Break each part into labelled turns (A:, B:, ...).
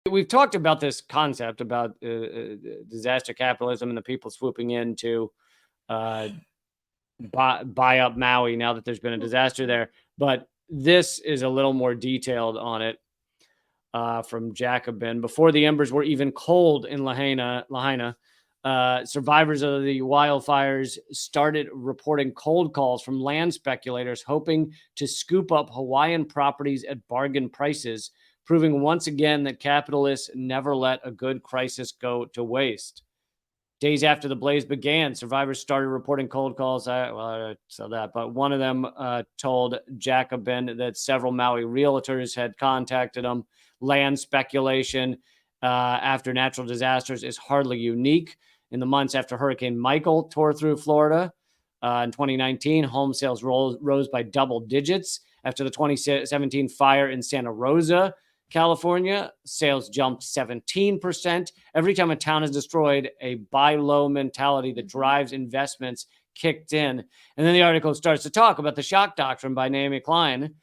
A: We've talked about this concept about disaster capitalism and the people swooping in to buy up Maui now that there's been a disaster there. But this is a little more detailed on it from Jacobin. Before the embers were even cold in Lahaina, survivors of the wildfires started reporting cold calls from land speculators hoping to scoop up Hawaiian properties at bargain prices, proving once again that capitalists never let a good crisis go to waste. Days after the blaze began, survivors started reporting cold calls. I saw that, but one of them told Jacobin that several Maui realtors had contacted them. Land speculation after natural disasters is hardly unique. In the months after Hurricane Michael tore through Florida in 2019, home sales rose by double digits. After the 2017 fire in Santa Rosa, California, sales jumped 17%. Every time a town is destroyed, a buy low mentality that drives investments kicked in. And then the article starts to talk about the shock doctrine by Naomi Klein.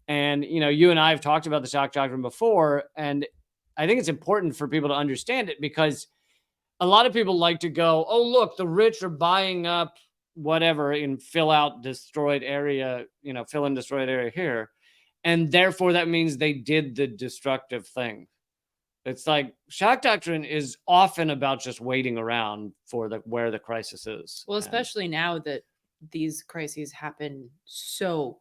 A: And, you and I have talked about the shock doctrine before, and I think it's important for people to understand it because a lot of people like to go, oh, look, the rich are buying up whatever and fill in destroyed area here. And therefore, that means they did the destructive thing. It's like shock doctrine is often about just waiting around for where the crisis is.
B: Well, especially now that these crises happen so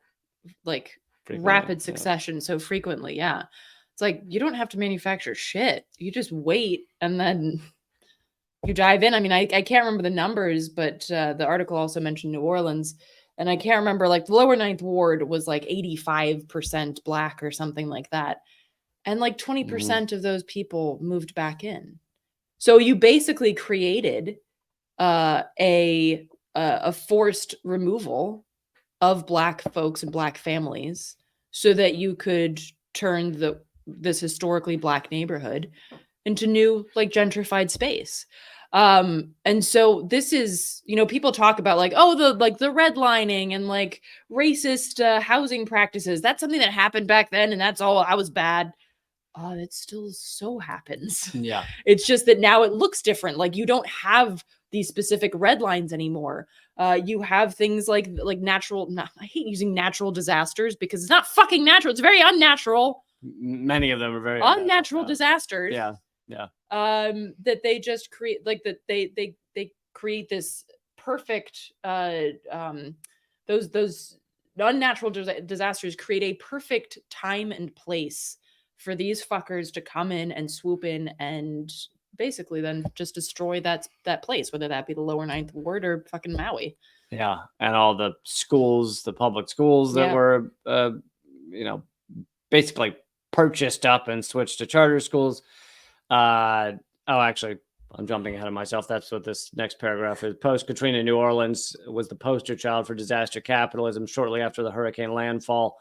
B: rapid succession so frequently. Yeah. It's like you don't have to manufacture shit. You just wait and then you dive in. I mean, I can't remember the numbers, but the article also mentioned New Orleans. And I can't remember, the lower Ninth Ward was 85% Black or something like that. And 20% of those people moved back in. So you basically created a forced removal of Black folks and Black families so that you could turn this historically Black neighborhood into new gentrified space. And so this is, people talk about the redlining and racist housing practices. That's something that happened back then. And that's all, I was bad. It still so happens.
A: Yeah.
B: It's just that now it looks different. You don't have these specific red lines anymore. You have things like natural, I hate using natural disasters because it's not fucking natural. It's very unnatural.
A: Many of them are very
B: unnatural disasters.
A: Yeah. Yeah.
B: That they just create they create this perfect those unnatural disasters create a perfect time and place for these fuckers to come in and swoop in and basically then just destroy that place, whether that be the lower Ninth Ward or fucking Maui.
A: Yeah. And all the schools, the public schools that were basically purchased up and switched to charter schools. Actually, I'm jumping ahead of myself. That's what this next paragraph is. Post-Katrina, New Orleans was the poster child for disaster capitalism. Shortly after the hurricane landfall,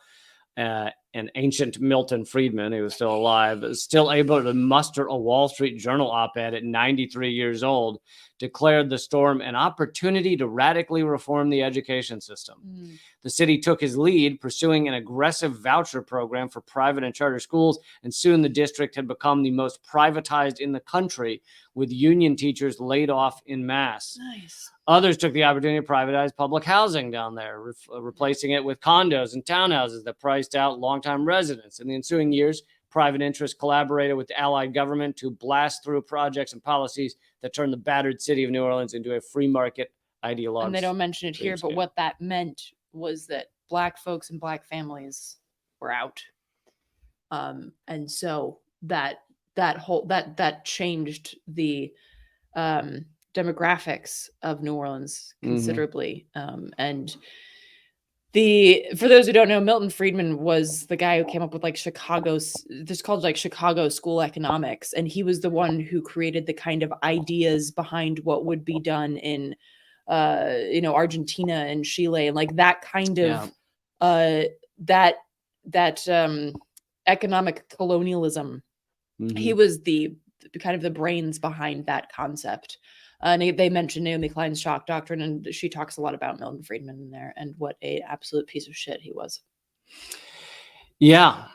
A: an ancient Milton Friedman, who was still alive, still able to muster a Wall Street Journal op-ed at 93 years old, declared the storm an opportunity to radically reform the education system. The city took his lead, pursuing an aggressive voucher program for private and charter schools, and soon the district had become the most privatized in the country, with union teachers laid off in masse.
B: Nice.
A: Others took the opportunity to privatize public housing down there, replacing it with condos and townhouses that priced out longtime residents. In the ensuing years, private interests collaborated with the Allied government to blast through projects and policies that turned the battered city of New Orleans into a free market ideology.
B: And they don't mention it here, but what that meant was that Black folks and Black families were out. And so that changed the demographics of New Orleans considerably. And for those who don't know, Milton Friedman was the guy who came up with this called Chicago school economics. And he was the one who created the kind of ideas behind what would be done in, Argentina and Chile and that kind of, that economic colonialism. He was the kind of the brains behind that concept. And they mentioned Naomi Klein's shock doctrine, and she talks a lot about Milton Friedman in there and what a absolute piece of shit he was.
A: Yeah.